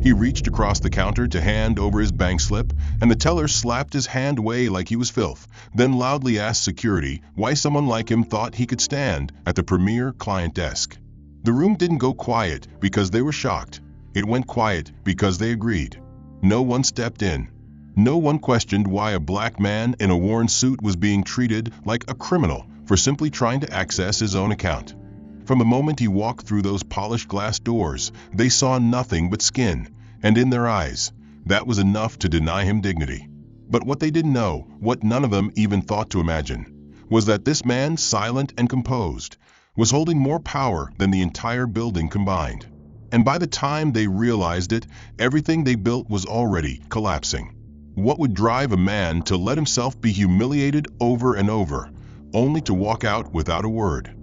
He reached across the counter to hand over his bank slip, and the teller slapped his hand away like he was filth, then loudly asked security why someone like him thought he could stand at the premier client desk. The room didn't go quiet because they were shocked. It went quiet because they agreed. No one stepped in. No one questioned why a black man in a worn suit was being treated like a criminal for simply trying to access his own account. From the moment he walked through those polished glass doors, they saw nothing but skin, and in their eyes, that was enough to deny him dignity. But what they didn't know, what none of them even thought to imagine, was that this man, silent and composed, was holding more power than the entire building combined. And by the time they realized it, everything they built was already collapsing. What would drive a man to let himself be humiliated over and over, only to walk out without a word?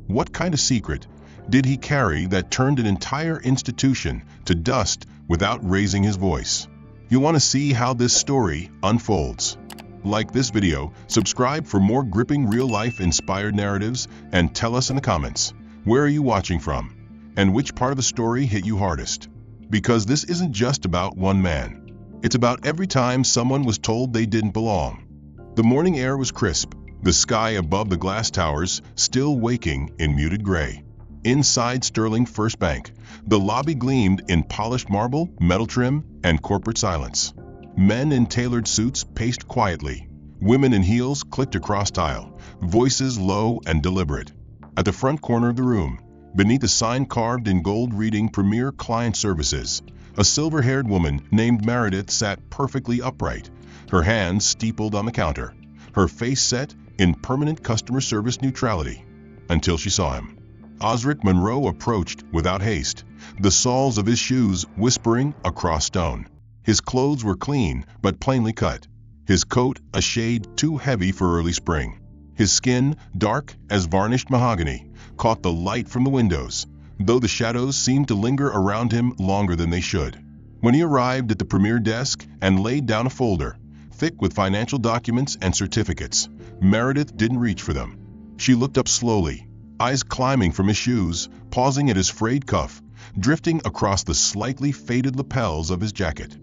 What kind of secret did he carry that turned an entire institution to dust without raising his voice? You want to see how this story unfolds? Like this video, subscribe for more gripping real-life inspired narratives, and tell us in the comments, where are you watching from? And which part of the story hit you hardest? Because this isn't just about one man. It's about every time someone was told they didn't belong. The morning air was crisp, the sky above the glass towers still waking in muted gray. Inside Sterling First Bank, the lobby gleamed in polished marble, metal trim, and corporate silence. Men in tailored suits paced quietly. Women in heels clicked across tile, voices low and deliberate. At the front corner of the room, beneath a sign carved in gold reading Premier Client Services, a silver-haired woman named Meredith sat perfectly upright, her hands steepled on the counter, her face set in permanent customer service neutrality, until she saw him. Osric Monroe approached without haste, the soles of his shoes whispering across stone. His clothes were clean but plainly cut, his coat a shade too heavy for early spring. His skin, dark as varnished mahogany, caught the light from the windows, though the shadows seemed to linger around him longer than they should. When he arrived at the premier desk and laid down a folder, thick with financial documents and certificates, Meredith didn't reach for them. She looked up slowly, eyes climbing from his shoes, pausing at his frayed cuff, drifting across the slightly faded lapels of his jacket.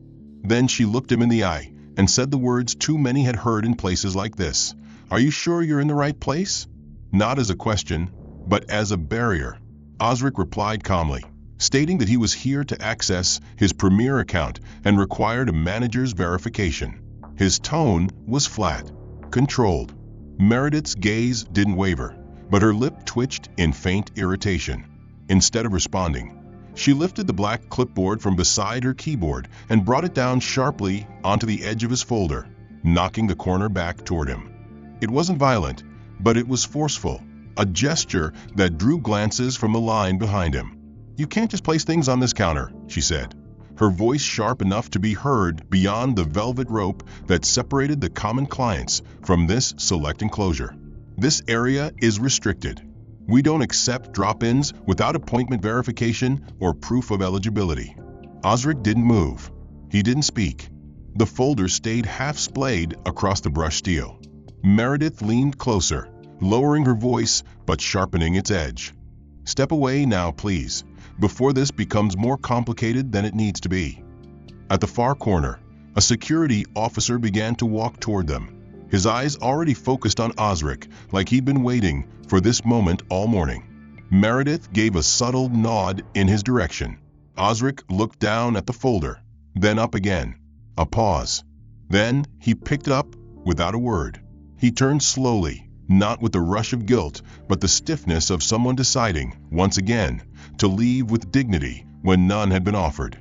Then she looked him in the eye and said the words too many had heard in places like this. "Are you sure you're in the right place?" Not as a question, but as a barrier. Osric replied calmly, stating that he was here to access his premier account and required a manager's verification. His tone was flat, controlled. Meredith's gaze didn't waver, but her lip twitched in faint irritation. Instead of responding, she lifted the black clipboard from beside her keyboard and brought it down sharply onto the edge of his folder, knocking the corner back toward him. It wasn't violent, but it was forceful, a gesture that drew glances from the line behind him. "You can't just place things on this counter," she said, her voice sharp enough to be heard beyond the velvet rope that separated the common clients from this select enclosure. "This area is restricted. We don't accept drop-ins without appointment verification or proof of eligibility." Osric didn't move. He didn't speak. The folder stayed half-splayed across the brushed steel. Meredith leaned closer, lowering her voice but sharpening its edge. "Step away now, please, before this becomes more complicated than it needs to be." At the far corner, a security officer began to walk toward them, his eyes already focused on Osric, like he'd been waiting for this moment all morning. Meredith gave a subtle nod in his direction. Osric looked down at the folder, then up again. A pause. Then he picked it up without a word. He turned slowly, not with the rush of guilt, but the stiffness of someone deciding, once again, to leave with dignity when none had been offered.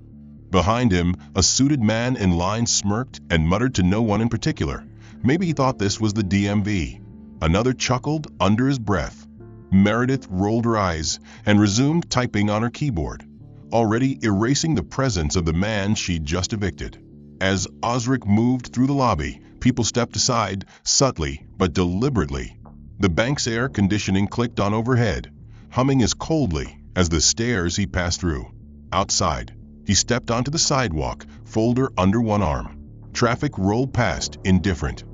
Behind him, a suited man in line smirked and muttered to no one in particular. Maybe he thought this was the DMV. Another chuckled under his breath. Meredith rolled her eyes and resumed typing on her keyboard, already erasing the presence of the man she'd just evicted. As Osric moved through the lobby, people stepped aside, subtly but deliberately. The bank's air conditioning clicked on overhead, humming as coldly as the stairs he passed through. Outside, he stepped onto the sidewalk, folder under one arm. Traffic rolled past, indifferent.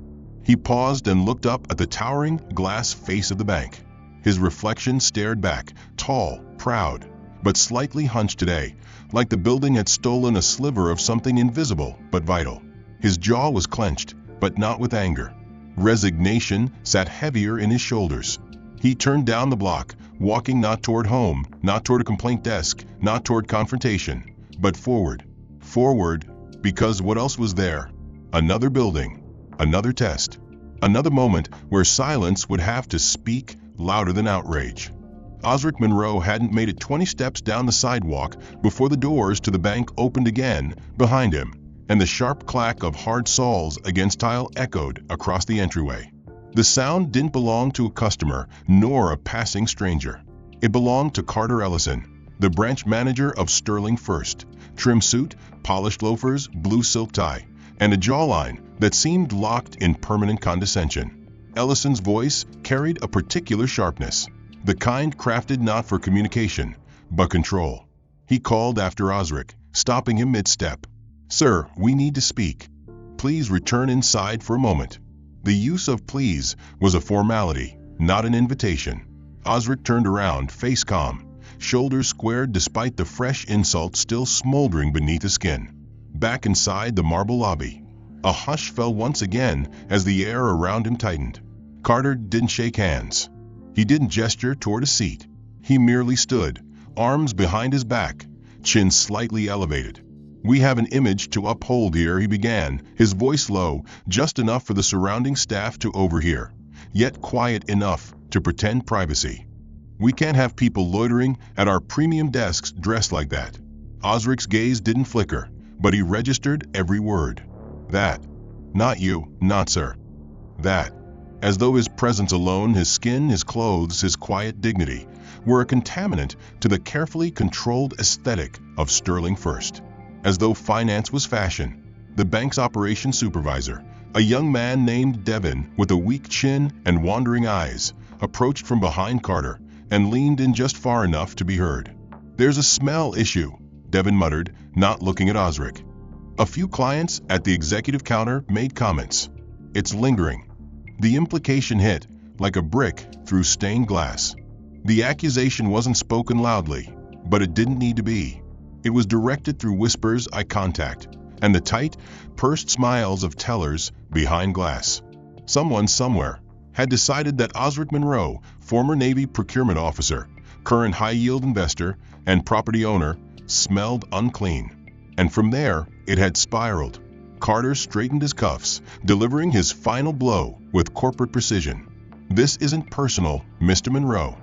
He paused and looked up at the towering glass face of the bank. His reflection stared back, tall, proud, but slightly hunched today, like the building had stolen a sliver of something invisible but vital. His jaw was clenched, but not with anger. Resignation sat heavier in his shoulders. He turned down the block, walking not toward home, not toward a complaint desk, not toward confrontation, but forward. Forward, because what else was there? Another building, another test, another moment where silence would have to speak louder than outrage. Osric Monroe hadn't made it 20 steps down the sidewalk before the doors to the bank opened again behind him, and the sharp clack of hard soles against tile echoed across the entryway. The sound didn't belong to a customer nor a passing stranger. It belonged to Carter Ellison, the branch manager of Sterling First. Trim suit, polished loafers, blue silk tie, and a jawline that seemed locked in permanent condescension. Ellison's voice carried a particular sharpness, the kind crafted not for communication, but control. He called after Osric, stopping him mid-step. "Sir, we need to speak. Please return inside for a moment." The use of please was a formality, not an invitation. Osric turned around, face calm, shoulders squared despite the fresh insult still smoldering beneath his skin. Back inside the marble lobby, a hush fell once again as the air around him tightened. Carter didn't shake hands. He didn't gesture toward a seat. He merely stood, arms behind his back, chin slightly elevated. "We have an image to uphold here," he began, his voice low, just enough for the surrounding staff to overhear, yet quiet enough to pretend privacy. "We can't have people loitering at our premium desks dressed like that." Osric's gaze didn't flicker, but he registered every word. "That. Not you, not sir. That." As though his presence alone, his skin, his clothes, his quiet dignity, were a contaminant to the carefully controlled aesthetic of Sterling First. As though finance was fashion, the bank's operations supervisor, a young man named Devin with a weak chin and wandering eyes, approached from behind Carter and leaned in just far enough to be heard. "There's a smell issue," Devin muttered, not looking at Osric. A few clients at the executive counter made comments. "It's lingering." The implication hit, like a brick through stained glass. The accusation wasn't spoken loudly, but it didn't need to be. It was directed through whispers, eye contact, and the tight, pursed smiles of tellers behind glass. Someone somewhere had decided that Osric Monroe, former Navy procurement officer, current high-yield investor, and property owner, smelled unclean. And from there, it had spiraled. Carter straightened his cuffs, delivering his final blow with corporate precision. "This isn't personal, Mr. Monroe.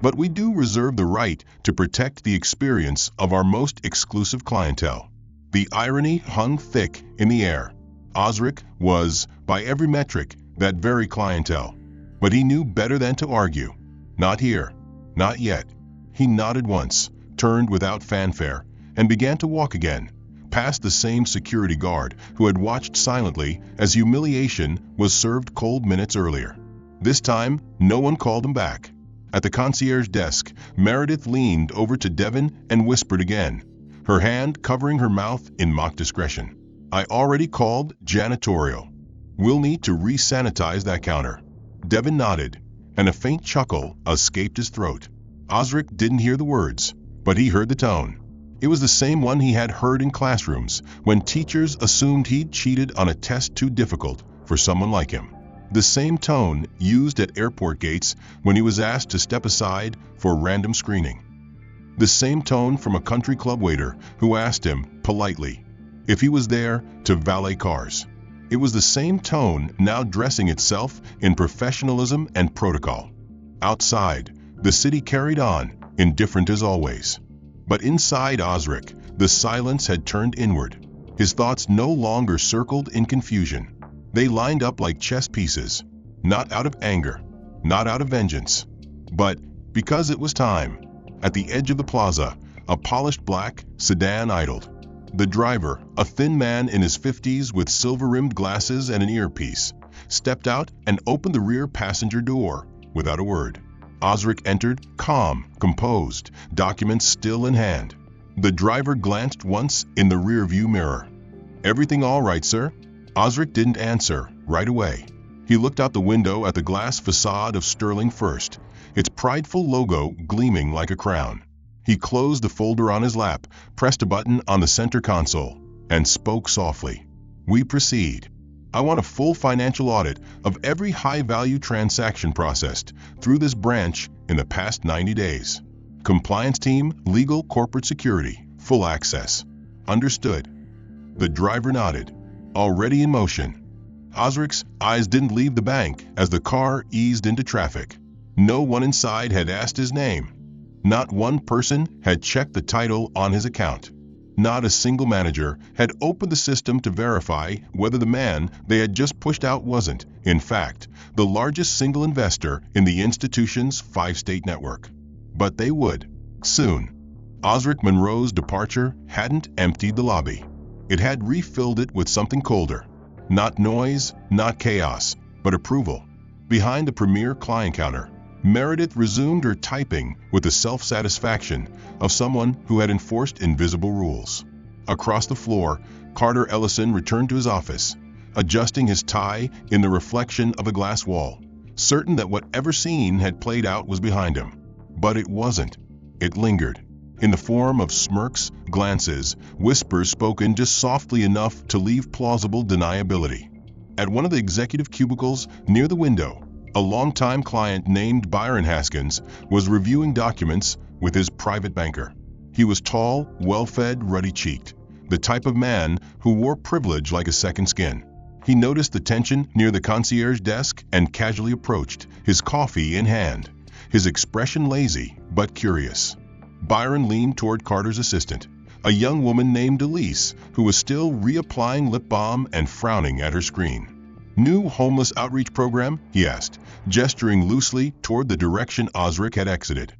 But we do reserve the right to protect the experience of our most exclusive clientele." The irony hung thick in the air. Osric was, by every metric, that very clientele. But he knew better than to argue. Not here. Not yet. He nodded once, turned without fanfare, and began to walk again, past the same security guard who had watched silently as humiliation was served cold minutes earlier. This time, no one called him back. At the concierge desk, Meredith leaned over to Devin and whispered again, her hand covering her mouth in mock discretion. "I already called janitorial. We'll need to re-sanitize that counter." Devin nodded, and a faint chuckle escaped his throat. Osric didn't hear the words, but he heard the tone. It was the same one he had heard in classrooms when teachers assumed he'd cheated on a test too difficult for someone like him. The same tone used at airport gates when he was asked to step aside for random screening. The same tone from a country club waiter who asked him, politely, if he was there to valet cars. It was the same tone now dressing itself in professionalism and protocol. Outside, the city carried on, indifferent as always. But inside Osric, the silence had turned inward. His thoughts no longer circled in confusion. They lined up like chess pieces, not out of anger, not out of vengeance, but because it was time. At the edge of the plaza, a polished black sedan idled. The driver, a thin man in his 50s with silver-rimmed glasses and an earpiece, stepped out and opened the rear passenger door without a word. Osric entered, calm, composed, documents still in hand. The driver glanced once in the rearview mirror. "Everything all right, sir?" Osric didn't answer right away. He looked out the window at the glass facade of Sterling First, its prideful logo gleaming like a crown. He closed the folder on his lap, pressed a button on the center console, and spoke softly. "We proceed. I want a full financial audit of every high-value transaction processed through this branch in the past 90 days. Compliance team, legal, corporate security, full access." "Understood." The driver nodded, already in motion. Osric's eyes didn't leave the bank as the car eased into traffic. No one inside had asked his name. Not one person had checked the title on his account. Not a single manager had opened the system to verify whether the man they had just pushed out wasn't, in fact, the largest single investor in the institution's 5-state network. But they would, soon. Osric Monroe's departure hadn't emptied the lobby. It had refilled it with something colder. Not noise, not chaos, but approval. Behind the premier client counter, Meredith resumed her typing with the self-satisfaction of someone who had enforced invisible rules. Across the floor, Carter Ellison returned to his office, adjusting his tie in the reflection of a glass wall, certain that whatever scene had played out was behind him. But it wasn't. It lingered, in the form of smirks, glances, whispers spoken just softly enough to leave plausible deniability. At one of the executive cubicles near the window, a longtime client named Byron Haskins was reviewing documents with his private banker. He was tall, well-fed, ruddy-cheeked, the type of man who wore privilege like a second skin. He noticed the tension near the concierge desk and casually approached, his coffee in hand, his expression lazy but curious. Byron leaned toward Carter's assistant, a young woman named Elise, who was still reapplying lip balm and frowning at her screen. "New homeless outreach program?" he asked, gesturing loosely toward the direction Osric had exited.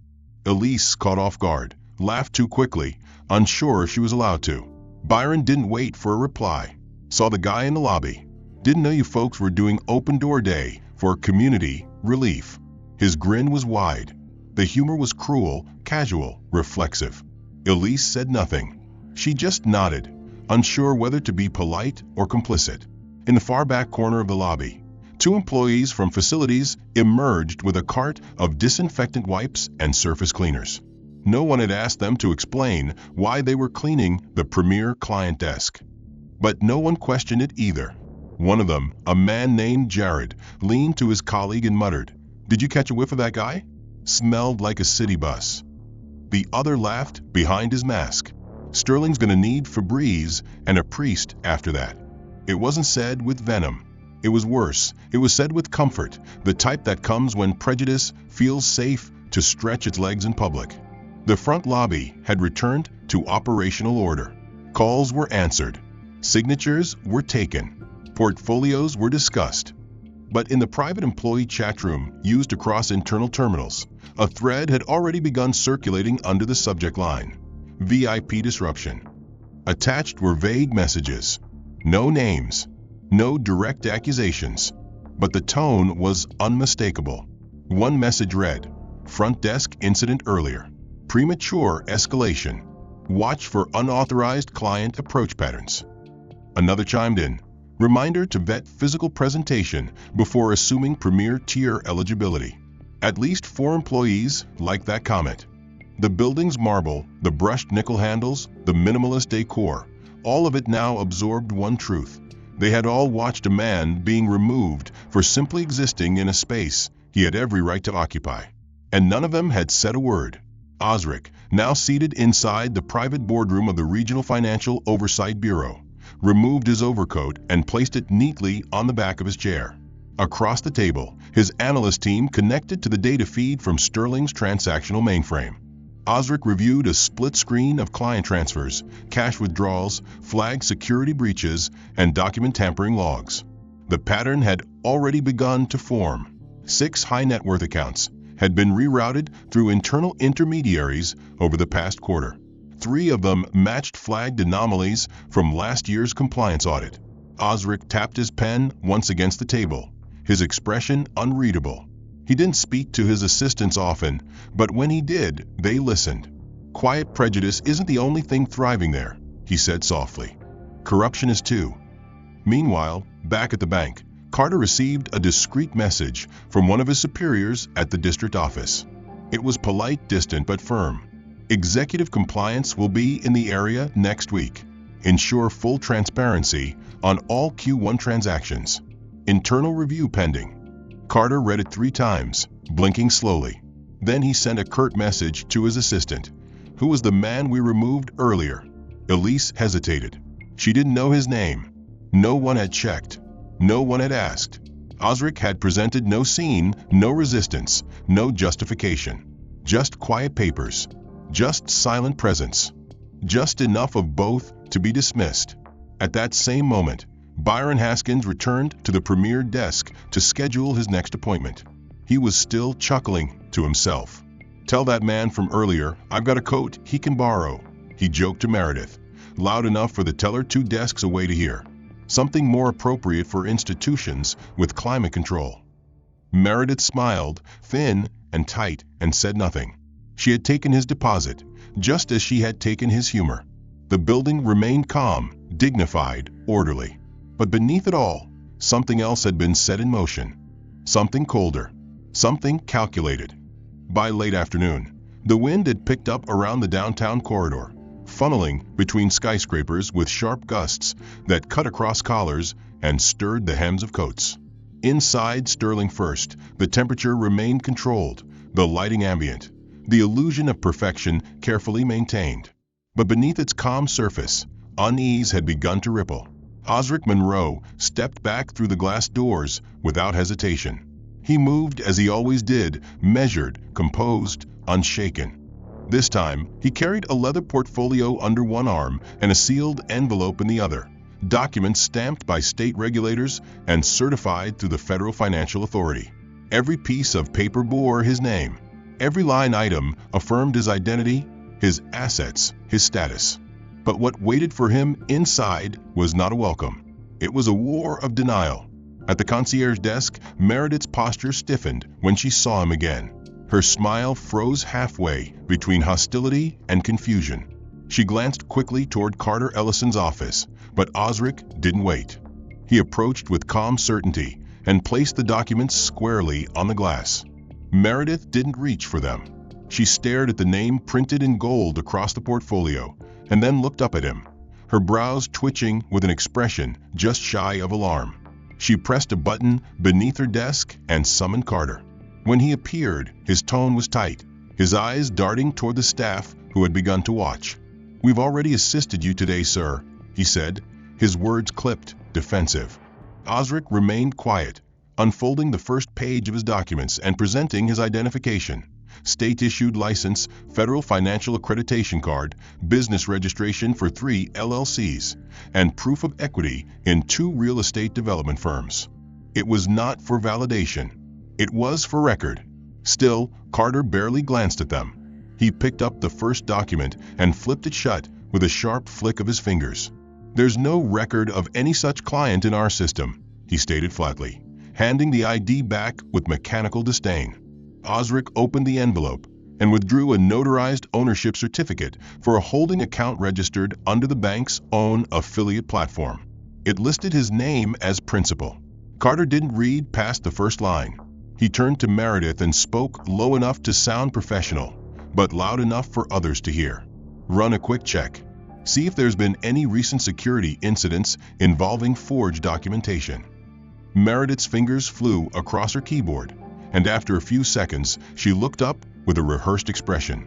Elise, caught off guard, laughed too quickly, unsure if she was allowed to. Byron didn't wait for a reply. "Saw the guy in the lobby. Didn't know you folks were doing open door day for community relief." His grin was wide. The humor was cruel, casual, reflexive. Elise said nothing. She just nodded, unsure whether to be polite or complicit. In the far back corner of the lobby, 2 employees from facilities emerged with a cart of disinfectant wipes and surface cleaners. No one had asked them to explain why they were cleaning the premier client desk. But no one questioned it either. One of them, a man named Jared, leaned to his colleague and muttered, "Did you catch a whiff of that guy? Smelled like a city bus." The other laughed behind his mask. "Sterling's gonna need Febreze and a priest after that." It wasn't said with venom. It was worse. It was said with comfort, the type that comes when prejudice feels safe to stretch its legs in public. The front lobby had returned to operational order. Calls were answered. Signatures were taken. Portfolios were discussed. But in the private employee chat room used across internal terminals, a thread had already begun circulating under the subject line: VIP disruption. Attached were vague messages. No names, no direct accusations, but the tone was unmistakable. One message read, "Front desk incident earlier. Premature escalation. Watch for unauthorized client approach patterns." Another chimed in, "Reminder to vet physical presentation before assuming premier tier eligibility." At least 4 employees liked that comment. The building's marble, the brushed nickel handles, the minimalist decor, all of it now absorbed one truth. They had all watched a man being removed for simply existing in a space he had every right to occupy. And none of them had said a word. Osric, now seated inside the private boardroom of the Regional Financial Oversight Bureau, removed his overcoat and placed it neatly on the back of his chair. Across the table, his analyst team connected to the data feed from Sterling's transactional mainframe. Osric reviewed a split screen of client transfers, cash withdrawals, flagged security breaches, and document tampering logs. The pattern had already begun to form. 6 high net worth accounts had been rerouted through internal intermediaries over the past quarter. 3 of them matched flagged anomalies from last year's compliance audit. Osric tapped his pen once against the table, his expression unreadable. He didn't speak to his assistants often, but when he did, they listened. "Quiet prejudice isn't the only thing thriving there," he said softly. "Corruption is too." Meanwhile, back at the bank, Carter received a discreet message from one of his superiors at the district office. It was polite, distant, but firm. Executive compliance will be in the area next week. Ensure full transparency on all Q1 transactions. Internal review pending. Carter read it 3 times, blinking slowly. Then he sent a curt message to his assistant. Who was the man we removed earlier? Elise hesitated. She didn't know his name. No one had checked. No one had asked. Osric had presented no scene, no resistance, no justification. Just quiet papers. Just silent presence. Just enough of both to be dismissed. At that same moment, Byron Haskins returned to the premier desk to schedule his next appointment. He was still chuckling to himself. Tell that man from earlier I've got a coat he can borrow, he joked to Meredith, loud enough for the teller 2 desks away to hear. Something more appropriate for institutions with climate control. Meredith smiled, thin and tight, and said nothing. She had taken his deposit, just as she had taken his humor. The building remained calm, dignified, orderly. But beneath it all, something else had been set in motion. Something colder. Something calculated. By late afternoon, the wind had picked up around the downtown corridor, funneling between skyscrapers with sharp gusts that cut across collars and stirred the hems of coats. Inside Sterling First, the temperature remained controlled, the lighting ambient, the illusion of perfection carefully maintained. But beneath its calm surface, unease had begun to ripple. Osric Monroe stepped back through the glass doors without hesitation. He moved as he always did, measured, composed, unshaken. This time, he carried a leather portfolio under one arm and a sealed envelope in the other, documents stamped by state regulators and certified through the Federal Financial Authority. Every piece of paper bore his name. Every line item affirmed his identity, his assets, his status. But what waited for him inside was not a welcome. It was a war of denial. At the concierge desk, Meredith's posture stiffened when she saw him again. Her smile froze halfway between hostility and confusion. She glanced quickly toward Carter Ellison's office, but Osric didn't wait. He approached with calm certainty and placed the documents squarely on the glass. Meredith didn't reach for them. She stared at the name printed in gold across the portfolio, and then looked up at him, her brows twitching with an expression just shy of alarm. She pressed a button beneath her desk and summoned Carter. When he appeared, his tone was tight, his eyes darting toward the staff who had begun to watch. "We've already assisted you today, sir," he said, his words clipped, defensive. Osric remained quiet, unfolding the first page of his documents and presenting his identification. State-issued license, federal financial accreditation card, business registration for 3 LLCs, and proof of equity in 2 real estate development firms. It was not for validation. It was for record. Still, Carter barely glanced at them. He picked up the first document and flipped it shut with a sharp flick of his fingers. "There's no record of any such client in our system," he stated flatly, handing the ID back with mechanical disdain. Osric opened the envelope and withdrew a notarized ownership certificate for a holding account registered under the bank's own affiliate platform. It listed his name as principal. Carter didn't read past the first line. He turned to Meredith and spoke low enough to sound professional, but loud enough for others to hear. "Run a quick check. See if there's been any recent security incidents involving forged documentation." Meredith's fingers flew across her keyboard, and after a few seconds, she looked up with a rehearsed expression.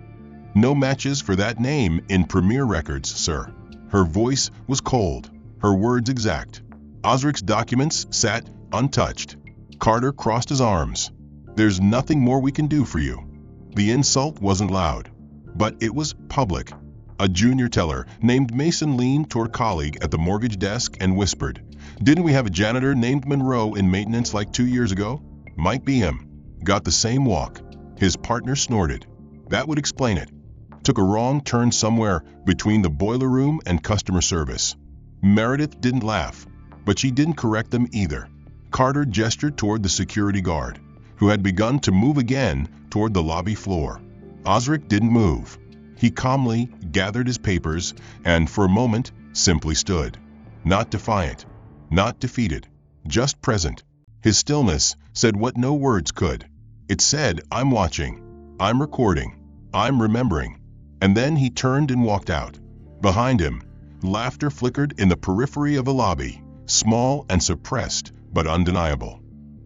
"No matches for that name in Premier Records, sir." Her voice was cold, her words exact. Osric's documents sat untouched. Carter crossed his arms. "There's nothing more we can do for you." The insult wasn't loud, but it was public. A junior teller named Mason leaned toward a colleague at the mortgage desk and whispered, "Didn't we have a janitor named Monroe in maintenance like 2 years ago? Might be him. Got the same walk." His partner snorted. That would explain it. Took a wrong turn somewhere between the boiler room and customer service. Meredith didn't laugh, but she didn't correct them either. Carter gestured toward the security guard, who had begun to move again toward the lobby floor. Osric didn't move. He calmly gathered his papers and, for a moment, simply stood. Not defiant, not defeated, just present. His stillness said what no words could. It said, "I'm watching. I'm recording. I'm remembering." And then he turned and walked out. Behind him, laughter flickered in the periphery of a lobby, small and suppressed, but undeniable.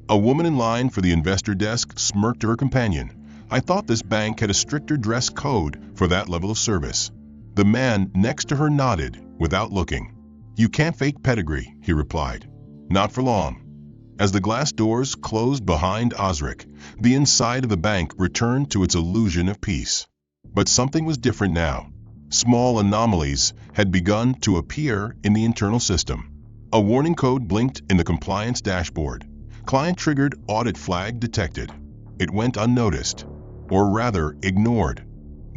A woman in line for the investor desk smirked to her companion. "I thought this bank had a stricter dress code for that level of service." The man next to her nodded, without looking. "You can't fake pedigree," he replied. "Not for long." As the glass doors closed behind Osric, the inside of the bank returned to its illusion of peace. But something was different now. Small anomalies had begun to appear in the internal system. A warning code blinked in the compliance dashboard. Client-triggered audit flag detected. It went unnoticed, or rather ignored.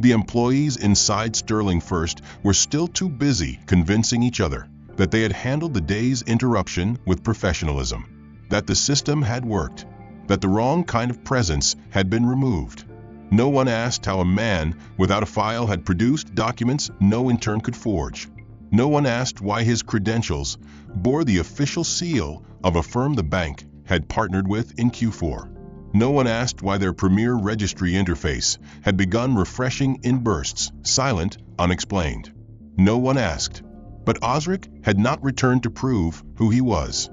The employees inside Sterling First were still too busy convincing each other that they had handled the day's interruption with professionalism, that the system had worked, that the wrong kind of presence had been removed. No one asked how a man without a file had produced documents no intern could forge. No one asked why his credentials bore the official seal of a firm the bank had partnered with in Q4. No one asked why their premier registry interface had begun refreshing in bursts, silent, unexplained. No one asked. But Osric had not returned to prove who he was.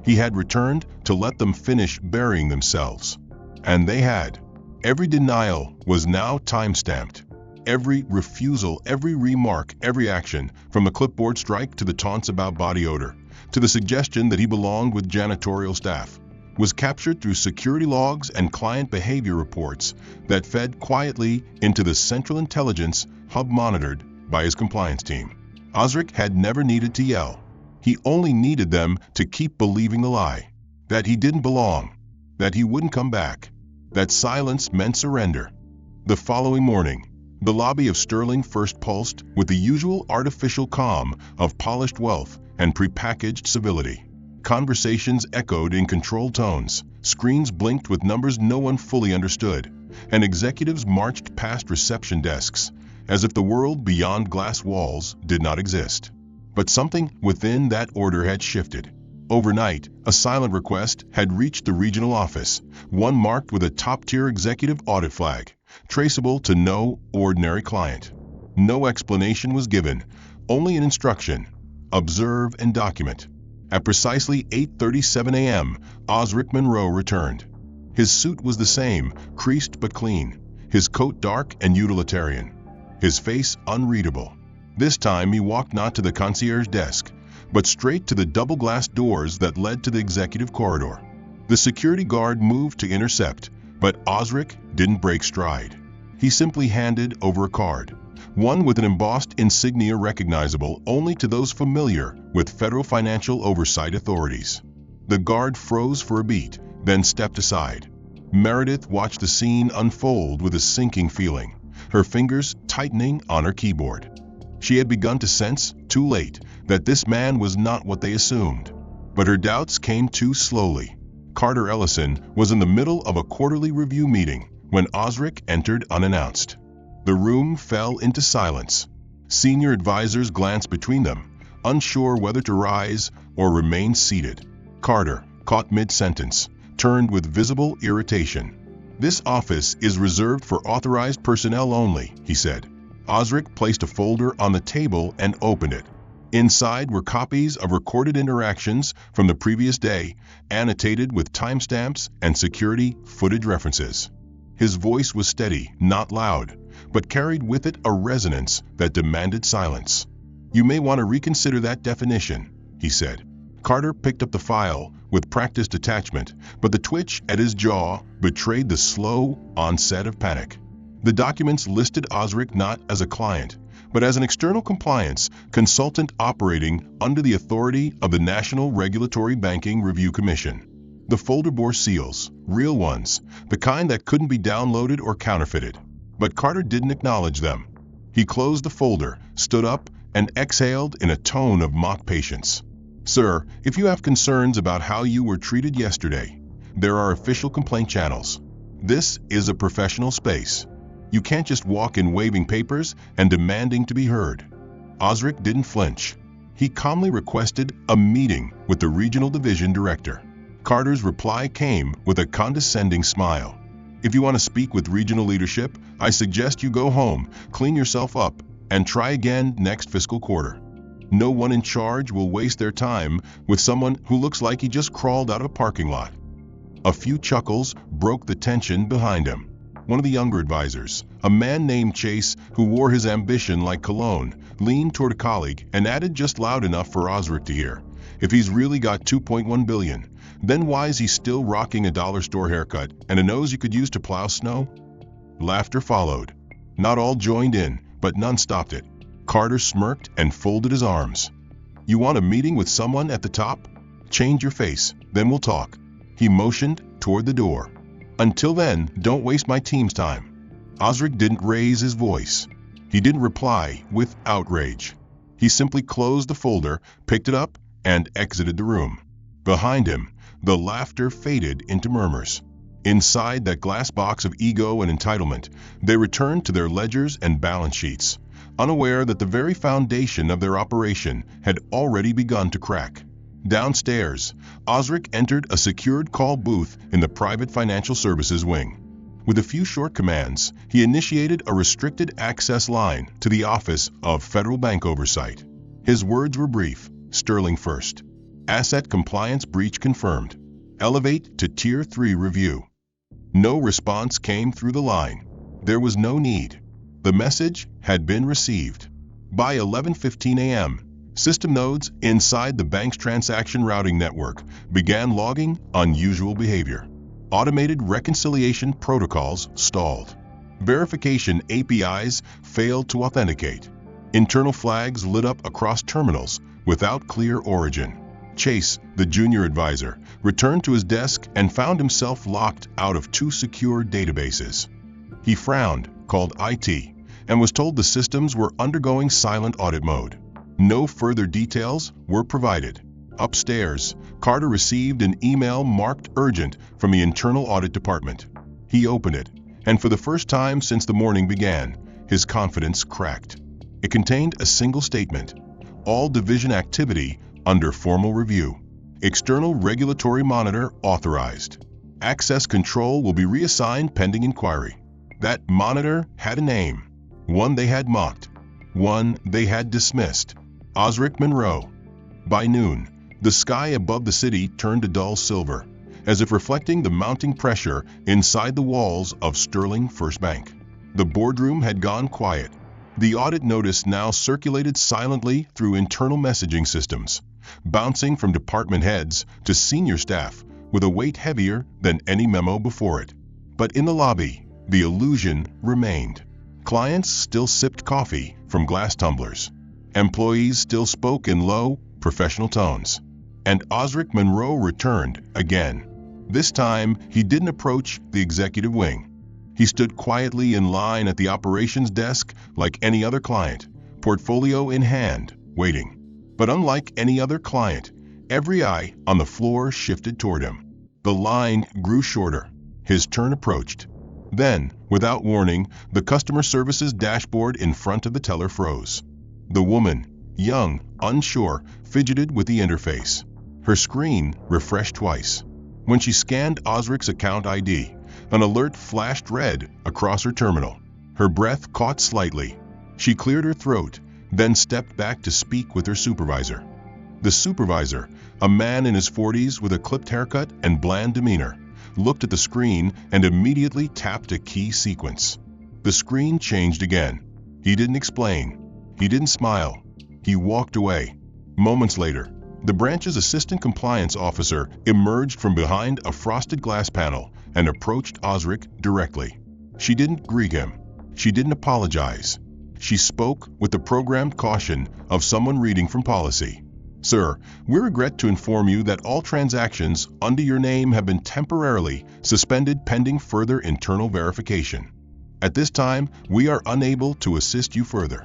He had returned to let them finish burying themselves. And they had. Every denial was now time-stamped. Every refusal, every remark, every action, from the clipboard strike to the taunts about body odor, to the suggestion that he belonged with janitorial staff, was captured through security logs and client behavior reports that fed quietly into the central intelligence hub monitored by his compliance team. Osric had never needed to yell. He only needed them to keep believing the lie, that he didn't belong, that he wouldn't come back, that silence meant surrender. The following morning, the lobby of Sterling First pulsed with the usual artificial calm of polished wealth and prepackaged civility. Conversations echoed in controlled tones, screens blinked with numbers no one fully understood, and executives marched past reception desks as if the world beyond glass walls did not exist. But something within that order had shifted. Overnight, a silent request had reached the regional office, one marked with a top-tier executive audit flag, traceable to no ordinary client. No explanation was given, only an instruction: observe and document. At precisely 8:37 a.m., Osric Monroe returned. His suit was the same, creased but clean, his coat dark and utilitarian, his face unreadable. This time he walked not to the concierge desk, but straight to the double-glass doors that led to the executive corridor. The security guard moved to intercept, but Osric didn't break stride. He simply handed over a card, one with an embossed insignia recognizable only to those familiar with federal financial oversight authorities. The guard froze for a beat, then stepped aside. Meredith watched the scene unfold with a sinking feeling, her fingers tightening on her keyboard. She had begun to sense, too late, that this man was not what they assumed. But her doubts came too slowly. Carter Ellison was in the middle of a quarterly review meeting when Osric entered unannounced. The room fell into silence. Senior advisors glanced between them, unsure whether to rise or remain seated. Carter, caught mid-sentence, turned with visible irritation. "This office is reserved for authorized personnel only," he said. Osric placed a folder on the table and opened it. Inside were copies of recorded interactions from the previous day, annotated with timestamps and security footage references. His voice was steady, not loud, but carried with it a resonance that demanded silence. "You may want to reconsider that definition," he said. Carter picked up the file with practiced detachment, but the twitch at his jaw betrayed the slow onset of panic. The documents listed Osric not as a client, but as an external compliance consultant operating under the authority of the National Regulatory Banking Review Commission. The folder bore seals, real ones, the kind that couldn't be downloaded or counterfeited. But Carter didn't acknowledge them. He closed the folder, stood up, and exhaled in a tone of mock patience. "Sir, if you have concerns about how you were treated yesterday, there are official complaint channels. This is a professional space. You can't just walk in waving papers and demanding to be heard." Osric didn't flinch. He calmly requested a meeting with the regional division director. Carter's reply came with a condescending smile. If you want to speak with regional leadership, I suggest you go home, clean yourself up, and try again next fiscal quarter. No one in charge will waste their time with someone who looks like he just crawled out of a parking lot. A few chuckles broke the tension behind him. One of the younger advisors, a man named Chase who wore his ambition like cologne, leaned toward a colleague and added just loud enough for Osric to hear, "If he's really got 2.1 billion, then why is he still rocking a dollar store haircut and a nose you could use to plow snow?" Laughter followed. Not all joined in, but none stopped it. Carter smirked and folded his arms. "You want a meeting with someone at the top? Change your face, then we'll talk." He motioned toward the door. "Until then, don't waste my team's time." Osric didn't raise his voice. He didn't reply with outrage. He simply closed the folder, picked it up, and exited the room. Behind him, the laughter faded into murmurs. Inside that glass box of ego and entitlement, they returned to their ledgers and balance sheets, unaware that the very foundation of their operation had already begun to crack. Downstairs, Osric entered a secured call booth in the private financial services wing. With a few short commands, he initiated a restricted access line to the Office of Federal Bank Oversight. His words were brief: Sterling first. Asset compliance breach confirmed. Elevate to Tier 3 review. No response came through the line. There was no need. The message had been received. By 11:15 a.m., system nodes inside the bank's transaction routing network began logging unusual behavior. Automated reconciliation protocols stalled. Verification APIs failed to authenticate. Internal flags lit up across terminals without clear origin. Chase, the junior advisor, returned to his desk and found himself locked out of 2 secure databases. He frowned, called IT, and was told the systems were undergoing silent audit mode. No further details were provided. Upstairs, Carter received an email marked urgent from the internal audit department. He opened it, and for the first time since the morning began, his confidence cracked. It contained a single statement: all division activity under formal review. External regulatory monitor authorized. Access control will be reassigned pending inquiry. That monitor had a name. One they had mocked. One they had dismissed. Osric Monroe. By noon, the sky above the city turned a dull silver, as if reflecting the mounting pressure inside the walls of Sterling First Bank. The boardroom had gone quiet. The audit notice now circulated silently through internal messaging systems, bouncing from department heads to senior staff with a weight heavier than any memo before it. But in the lobby, the illusion remained. Clients still sipped coffee from glass tumblers. Employees still spoke in low, professional tones. And Osric Monroe returned again. This time, he didn't approach the executive wing. He stood quietly in line at the operations desk like any other client, portfolio in hand, waiting. But unlike any other client, every eye on the floor shifted toward him. The line grew shorter. His turn approached. Then, without warning, the customer services dashboard in front of the teller froze. The woman, young, unsure, fidgeted with the interface. Her screen refreshed twice. When she scanned Osric's account ID, an alert flashed red across her terminal. Her breath caught slightly. She cleared her throat, then stepped back to speak with her supervisor. The supervisor, a man in his 40s with a clipped haircut and bland demeanor, looked at the screen and immediately tapped a key sequence. The screen changed again. He didn't explain. He didn't smile. He walked away. Moments later, the branch's assistant compliance officer emerged from behind a frosted glass panel and approached Osric directly. She didn't greet him. She didn't apologize. She spoke with the programmed caution of someone reading from policy. "Sir, we regret to inform you that all transactions under your name have been temporarily suspended pending further internal verification. At this time, we are unable to assist you further."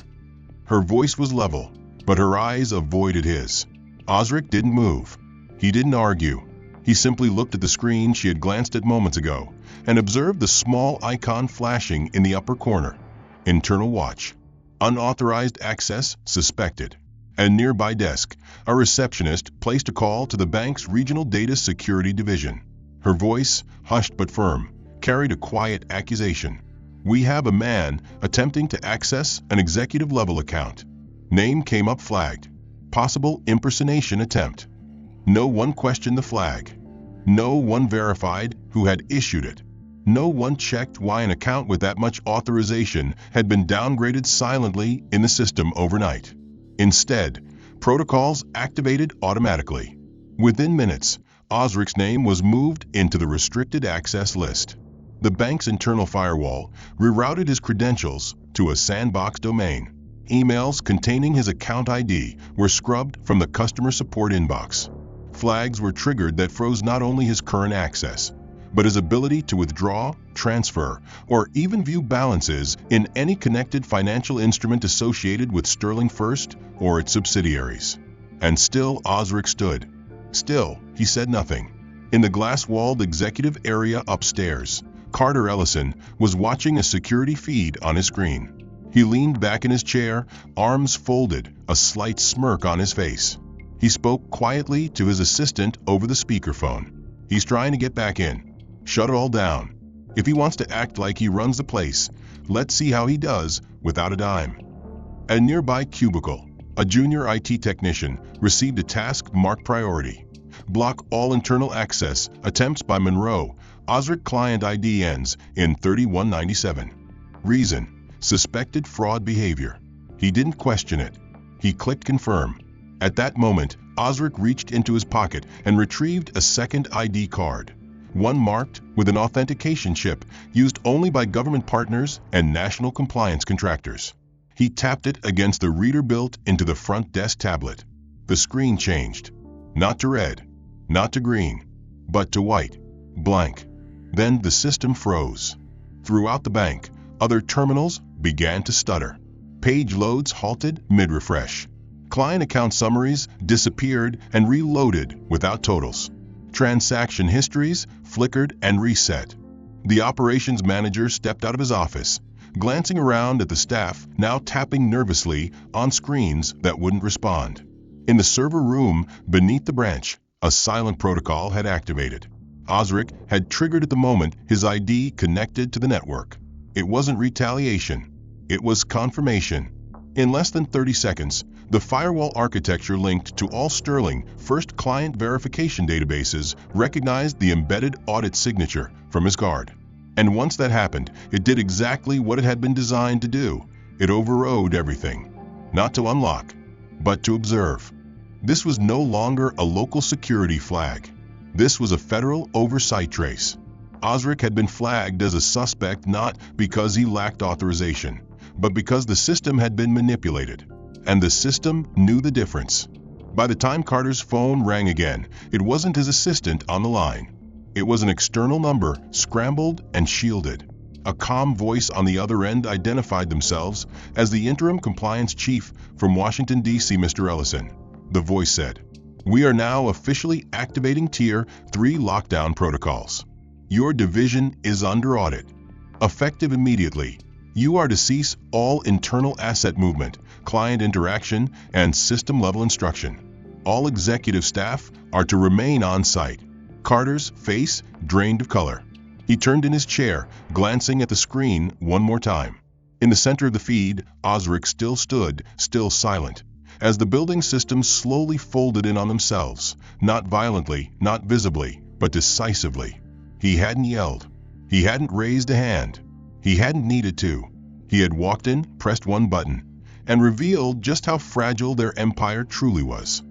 Her voice was level, but her eyes avoided his. Osric didn't move. He didn't argue. He simply looked at the screen she had glanced at moments ago and observed the small icon flashing in the upper corner. Internal watch. Unauthorized access suspected. At a nearby desk, a receptionist placed a call to the bank's Regional Data Security Division. Her voice, hushed but firm, carried a quiet accusation. "We have a man attempting to access an executive-level account." Name came up flagged. Possible impersonation attempt. No one questioned the flag. No one verified who had issued it. No one checked why an account with that much authorization had been downgraded silently in the system overnight. Instead, protocols activated automatically. Within minutes, Osric's name was moved into the restricted access list. The bank's internal firewall rerouted his credentials to a sandbox domain. Emails containing his account ID were scrubbed from the customer support inbox. Flags were triggered that froze not only his current access, but his ability to withdraw, transfer, or even view balances in any connected financial instrument associated with Sterling First or its subsidiaries. And still Osric stood. Still, he said nothing. In the glass-walled executive area upstairs, Carter Ellison was watching a security feed on his screen. He leaned back in his chair, arms folded, a slight smirk on his face. He spoke quietly to his assistant over the speakerphone. "He's trying to get back in. Shut it all down. If he wants to act like he runs the place, let's see how he does without a dime." At a nearby cubicle, a junior IT technician received a task marked priority. Block all internal access attempts by Monroe. Osric client ID ends in 3197. Reason: suspected fraud behavior. He didn't question it. He clicked confirm. At that moment, Osric reached into his pocket and retrieved a second ID card. One marked with an authentication chip used only by government partners and national compliance contractors. He tapped it against the reader built into the front desk tablet. The screen changed. Not to red, not to green, but to white. Blank. Then the system froze. Throughout the bank, other terminals began to stutter. Page loads halted mid-refresh. Client account summaries disappeared and reloaded without totals. Transaction histories flickered and reset. The operations manager stepped out of his office, glancing around at the staff now tapping nervously on screens that wouldn't respond. In the server room beneath the branch, a silent protocol had activated. Osric had triggered at the moment his ID connected to the network. It wasn't retaliation. It was confirmation. In less than 30 seconds, the firewall architecture linked to all Sterling First client verification databases recognized the embedded audit signature from his card. And once that happened, it did exactly what it had been designed to do. It overrode everything. Not to unlock, but to observe. This was no longer a local security flag. This was a federal oversight trace. Osric had been flagged as a suspect not because he lacked authorization, but because the system had been manipulated. And the system knew the difference. By the time Carter's phone rang again, it wasn't his assistant on the line. It was an external number, scrambled and shielded. A calm voice on the other end identified themselves as the interim compliance chief from Washington, D.C., Mr. Ellison. The voice said, "We are now officially activating Tier 3 lockdown protocols. Your division is under audit. Effective immediately, you are to cease all internal asset movement, client interaction, and system-level instruction. All executive staff are to remain on site." Carter's face drained of color. He turned in his chair, glancing at the screen one more time. In the center of the feed, Osric still stood, still silent, as the building systems slowly folded in on themselves, not violently, not visibly, but decisively. He hadn't yelled. He hadn't raised a hand. He hadn't needed to. He had walked in, pressed one button, and revealed just how fragile their empire truly was.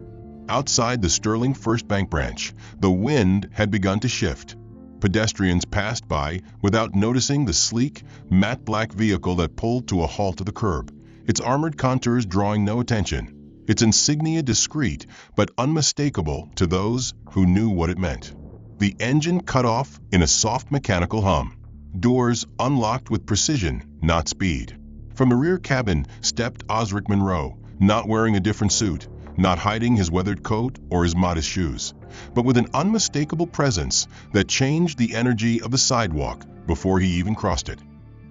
Outside the Sterling First Bank branch, the wind had begun to shift. Pedestrians passed by without noticing the sleek, matte black vehicle that pulled to a halt at the curb, its armored contours drawing no attention, its insignia discreet but unmistakable to those who knew what it meant. The engine cut off in a soft mechanical hum. Doors unlocked with precision, not speed. From the rear cabin stepped Osric Monroe, not wearing a different suit, not hiding his weathered coat or his modest shoes, but with an unmistakable presence that changed the energy of the sidewalk before he even crossed it.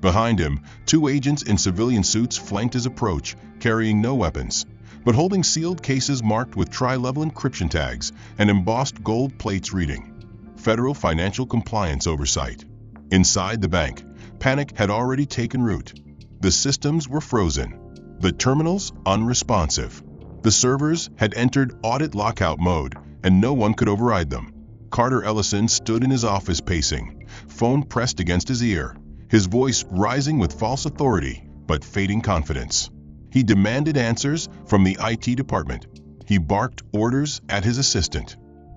Behind him, two agents in civilian suits flanked his approach, carrying no weapons, but holding sealed cases marked with tri-level encryption tags and embossed gold plates reading, "Federal Financial Compliance Oversight." Inside the bank, panic had already taken root. The systems were frozen, the terminals unresponsive. The servers had entered audit lockout mode, and no one could override them. Carter Ellison stood in his office pacing, phone pressed against his ear, his voice rising with false authority but fading confidence. He demanded answers from the IT department. He barked orders at his assistant.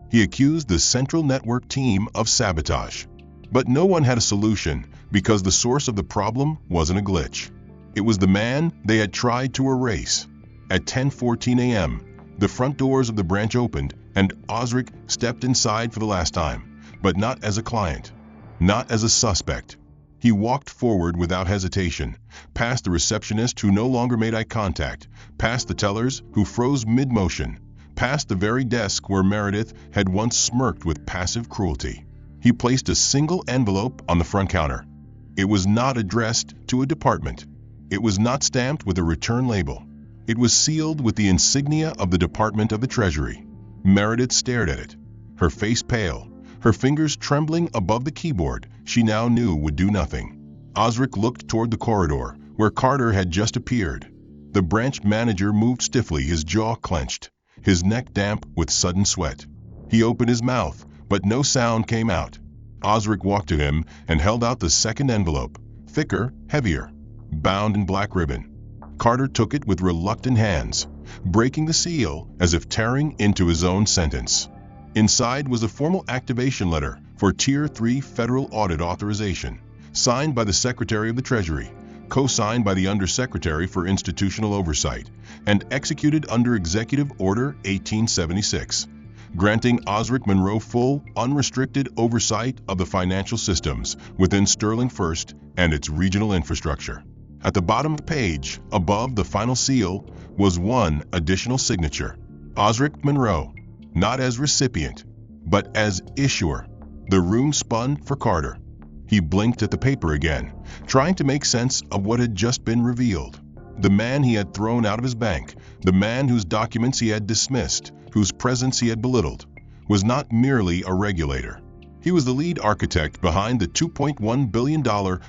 He accused the central network team of sabotage. But no one had a solution because the source of the problem wasn't a glitch. It was the man they had tried to erase. At 10:14 a.m., the front doors of the branch opened and Osric stepped inside for the last time, but not as a client, not as a suspect. He walked forward without hesitation, past the receptionist who no longer made eye contact, past the tellers who froze mid-motion, past the very desk where Meredith had once smirked with passive cruelty. He placed a single envelope on the front counter. It was not addressed to a department. It was not stamped with a return label. It was sealed with the insignia of the Department of the Treasury. Meredith stared at it, her face pale, her fingers trembling above the keyboard she now knew would do nothing. Osric looked toward the corridor, where Carter had just appeared. The branch manager moved stiffly, his jaw clenched, his neck damp with sudden sweat. He opened his mouth, but no sound came out. Osric walked to him and held out the second envelope, thicker, heavier, bound in black ribbon. Carter took it with reluctant hands, breaking the seal as if tearing into his own sentence. Inside was a formal activation letter for Tier 3 federal audit authorization, signed by the Secretary of the Treasury, co-signed by the Undersecretary for Institutional Oversight, and executed under Executive Order 1876, granting Osric Monroe full, unrestricted oversight of the financial systems within Sterling First and its regional infrastructure. At the bottom of the page, above the final seal, was one additional signature. Osric Monroe, not as recipient, but as issuer. The room spun for Carter. He blinked at the paper again, trying to make sense of what had just been revealed. The man he had thrown out of his bank, the man whose documents he had dismissed, whose presence he had belittled, was not merely a regulator. He was the lead architect behind the $2.1 billion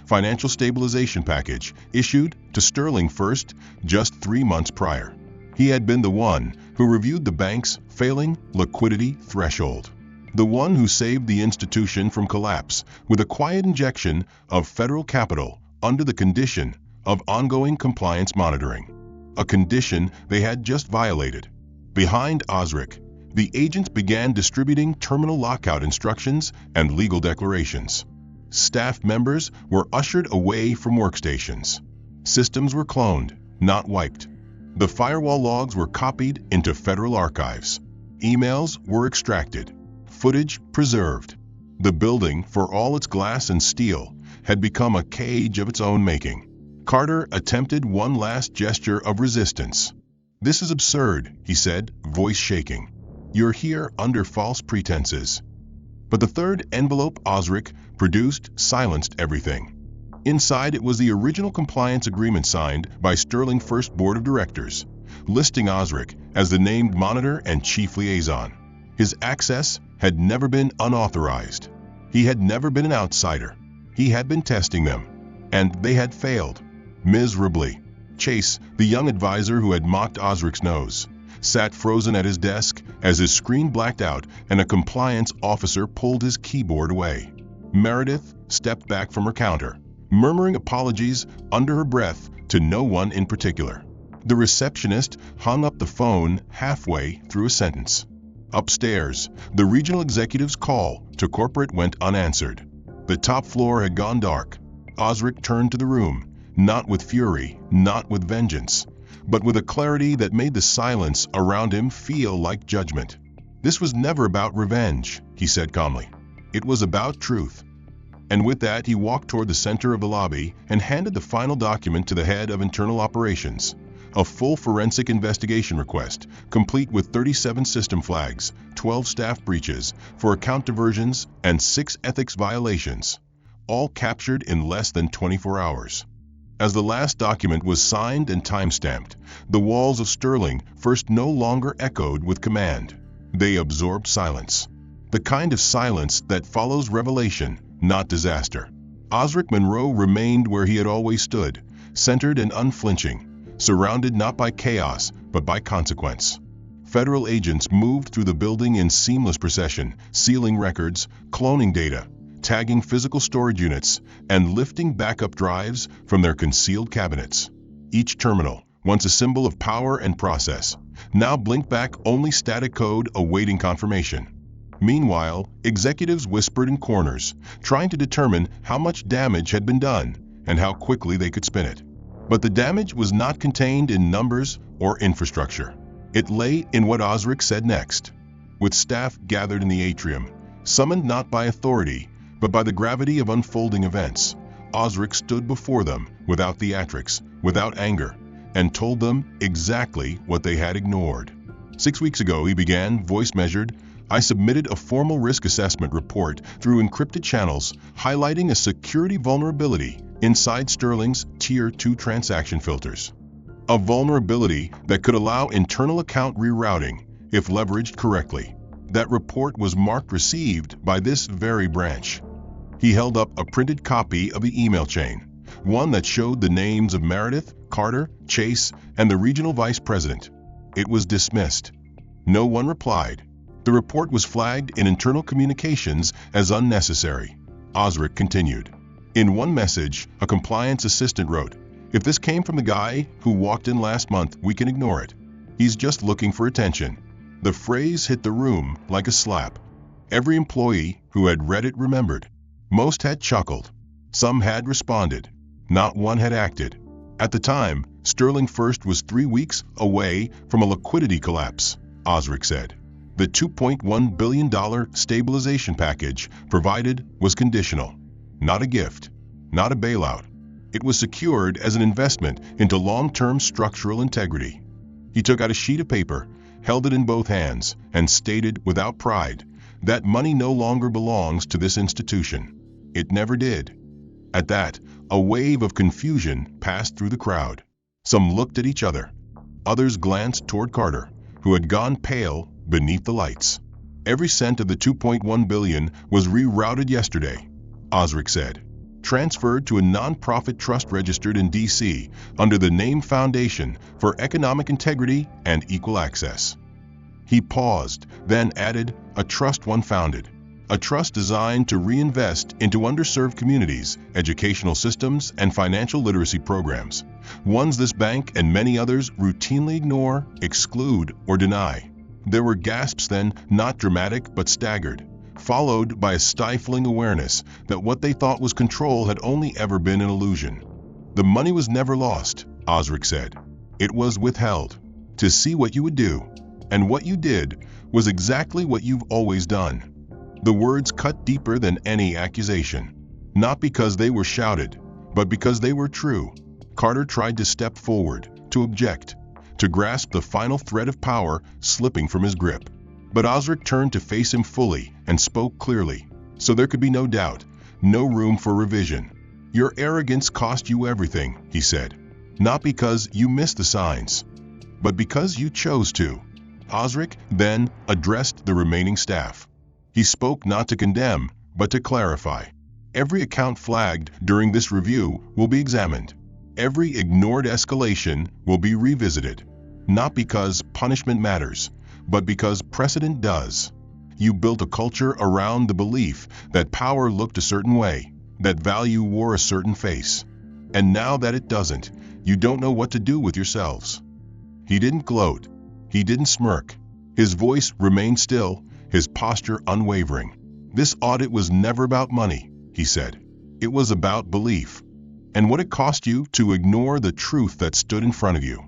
financial stabilization package issued to Sterling First just 3 months prior. He had been the one who reviewed the bank's failing liquidity threshold, the one who saved the institution from collapse with a quiet injection of federal capital under the condition of ongoing compliance monitoring, a condition they had just violated. Behind Osric, the agents began distributing terminal lockout instructions and legal declarations. Staff members were ushered away from workstations. Systems were cloned, not wiped. The firewall logs were copied into federal archives. Emails were extracted, footage preserved. The building, for all its glass and steel, had become a cage of its own making. Carter attempted one last gesture of resistance. "This is absurd," he said, voice shaking. "You're here under false pretenses." But the third envelope Osric produced silenced everything. Inside it was the original compliance agreement signed by Sterling First Board of Directors, listing Osric as the named monitor and chief liaison. His access had never been unauthorized. He had never been an outsider. He had been testing them, and they had failed, miserably. Chase, the young advisor who had mocked Osric's nose, sat frozen at his desk as his screen blacked out and a compliance officer pulled his keyboard away. Meredith stepped back from her counter, murmuring apologies under her breath to no one in particular. The receptionist hung up the phone halfway through a sentence. Upstairs, the regional executive's call to corporate went unanswered. The top floor had gone dark. Osric turned to the room, not with fury, not with vengeance, but with a clarity that made the silence around him feel like judgment. "This was never about revenge," he said calmly. "It was about truth." And with that, he walked toward the center of the lobby and handed the final document to the head of internal operations, a full forensic investigation request, complete with 37 system flags, 12 staff breaches, 4 account diversions, and 6 ethics violations, all captured in less than 24 hours. As the last document was signed and time-stamped, the walls of Sterling First no longer echoed with command. They absorbed silence. The kind of silence that follows revelation, not disaster. Osric Monroe remained where he had always stood, centered and unflinching, surrounded not by chaos, but by consequence. Federal agents moved through the building in seamless procession, sealing records, cloning data, tagging physical storage units, and lifting backup drives from their concealed cabinets. Each terminal, once a symbol of power and process, now blinked back only static code awaiting confirmation. Meanwhile, executives whispered in corners, trying to determine how much damage had been done and how quickly they could spin it. But the damage was not contained in numbers or infrastructure. It lay in what Osric said next. With staff gathered in the atrium, summoned not by authority, but by the gravity of unfolding events, Osric stood before them without theatrics, without anger, and told them exactly what they had ignored. 6 weeks ago, he began, voice measured, I submitted a formal risk assessment report through encrypted channels highlighting a security vulnerability inside Sterling's Tier 2 transaction filters. A vulnerability that could allow internal account rerouting if leveraged correctly. That report was marked received by this very branch. He held up a printed copy of the email chain, one that showed the names of Meredith, Carter, Chase, and the regional vice president. It was dismissed. No one replied. The report was flagged in internal communications as unnecessary. Osric continued. In one message, a compliance assistant wrote, "If this came from the guy who walked in last month, we can ignore it. He's just looking for attention." The phrase hit the room like a slap. Every employee who had read it remembered. Most had chuckled. Some had responded. Not one had acted. At the time, Sterling First was 3 weeks away from a liquidity collapse, Osric said. The $2.1 billion stabilization package provided was conditional, not a gift, not a bailout. It was secured as an investment into long-term structural integrity. He took out a sheet of paper, held it in both hands, and stated without pride, that money no longer belongs to this institution. It never did. At that, a wave of confusion passed through the crowd. Some looked at each other. Others glanced toward Carter, who had gone pale beneath the lights. Every cent of the $2.1 billion was rerouted yesterday, Osric said. Transferred to a non-profit trust registered in D.C. under the name Foundation for Economic Integrity and Equal Access. He paused, then added, a trust one founded. A trust designed to reinvest into underserved communities, educational systems, and financial literacy programs. Ones this bank and many others routinely ignore, exclude, or deny. There were gasps then, not dramatic but staggered, followed by a stifling awareness that what they thought was control had only ever been an illusion. The money was never lost, Osric said. It was withheld, to see what you would do. And what you did was exactly what you've always done. The words cut deeper than any accusation. Not because they were shouted, but because they were true. Carter tried to step forward, to object, to grasp the final thread of power slipping from his grip. But Osric turned to face him fully and spoke clearly, so there could be no doubt, no room for revision. Your arrogance cost you everything, he said. Not because you missed the signs, but because you chose to. Osric then addressed the remaining staff. He spoke not to condemn, but to clarify. Every account flagged during this review will be examined. Every ignored escalation will be revisited. Not because punishment matters, but because precedent does. You built a culture around the belief that power looked a certain way, that value wore a certain face. And now that it doesn't, you don't know what to do with yourselves. He didn't gloat. He didn't smirk. His voice remained still, his posture unwavering. This audit was never about money, he said. It was about belief, and what it cost you to ignore the truth that stood in front of you.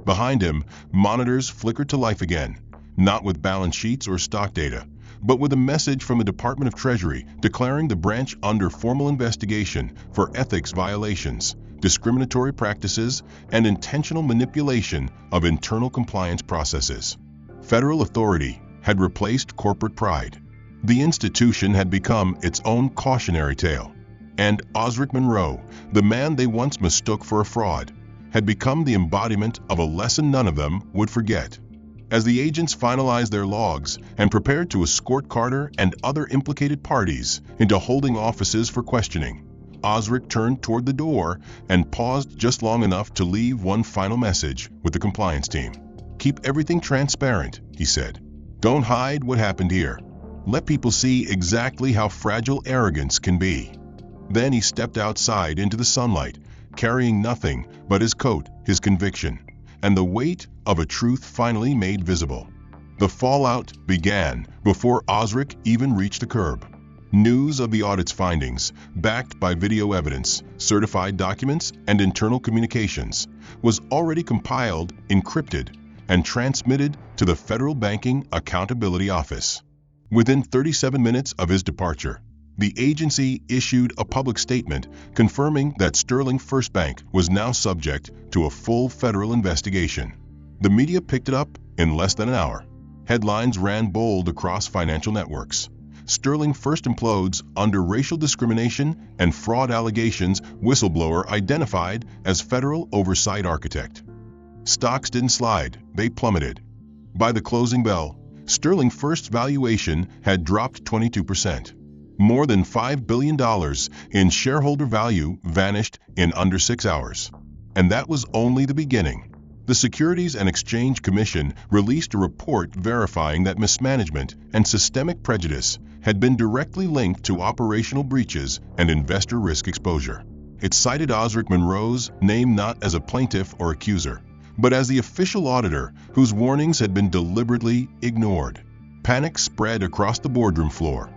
Behind him, monitors flickered to life again, not with balance sheets or stock data, but with a message from the Department of Treasury declaring the branch under formal investigation for ethics violations, discriminatory practices, and intentional manipulation of internal compliance processes. Federal authority had replaced corporate pride. The institution had become its own cautionary tale. And Osric Monroe, the man they once mistook for a fraud, had become the embodiment of a lesson none of them would forget. As the agents finalized their logs and prepared to escort Carter and other implicated parties into holding offices for questioning, Osric turned toward the door and paused just long enough to leave one final message with the compliance team. "Keep everything transparent," he said. "Don't hide what happened here. Let people see exactly how fragile arrogance can be." Then he stepped outside into the sunlight, carrying nothing but his coat, his conviction, and the weight of a truth finally made visible. The fallout began before Osric even reached the curb. News of the audit's findings, backed by video evidence, certified documents, and internal communications, was already compiled, encrypted, and transmitted to the Federal Banking Accountability Office. Within 37 minutes of his departure, the agency issued a public statement confirming that Sterling First Bank was now subject to a full federal investigation. The media picked it up in less than an hour. Headlines ran bold across financial networks. Sterling First implodes under racial discrimination and fraud allegations, whistleblower identified as federal oversight architect. Stocks didn't slide, they plummeted. By the closing bell, Sterling First's valuation had dropped 22%. More than $5 billion in shareholder value vanished in under 6 hours. And that was only the beginning. The Securities and Exchange Commission released a report verifying that mismanagement and systemic prejudice had been directly linked to operational breaches and investor risk exposure. It cited Osric Monroe's name not as a plaintiff or accuser, but as the official auditor whose warnings had been deliberately ignored. Panic spread across the boardroom floor.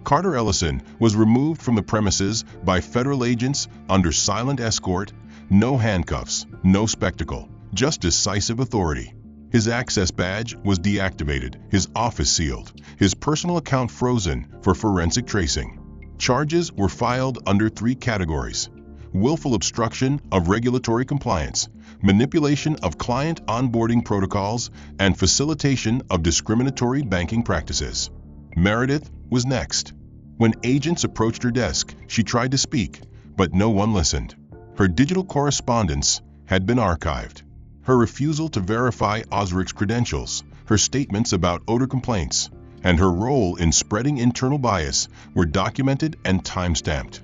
Carter Ellison was removed from the premises by federal agents under silent escort, no handcuffs, no spectacle, just decisive authority. His access badge was deactivated, his office sealed, his personal account frozen for forensic tracing. Charges were filed under 3 categories: willful obstruction of regulatory compliance, manipulation of client onboarding protocols, and facilitation of discriminatory banking practices. Meredith was next. When agents approached her desk, she tried to speak, but no one listened. Her digital correspondence had been archived. Her refusal to verify Osric's credentials, her statements about odor complaints, and her role in spreading internal bias were documented and time-stamped.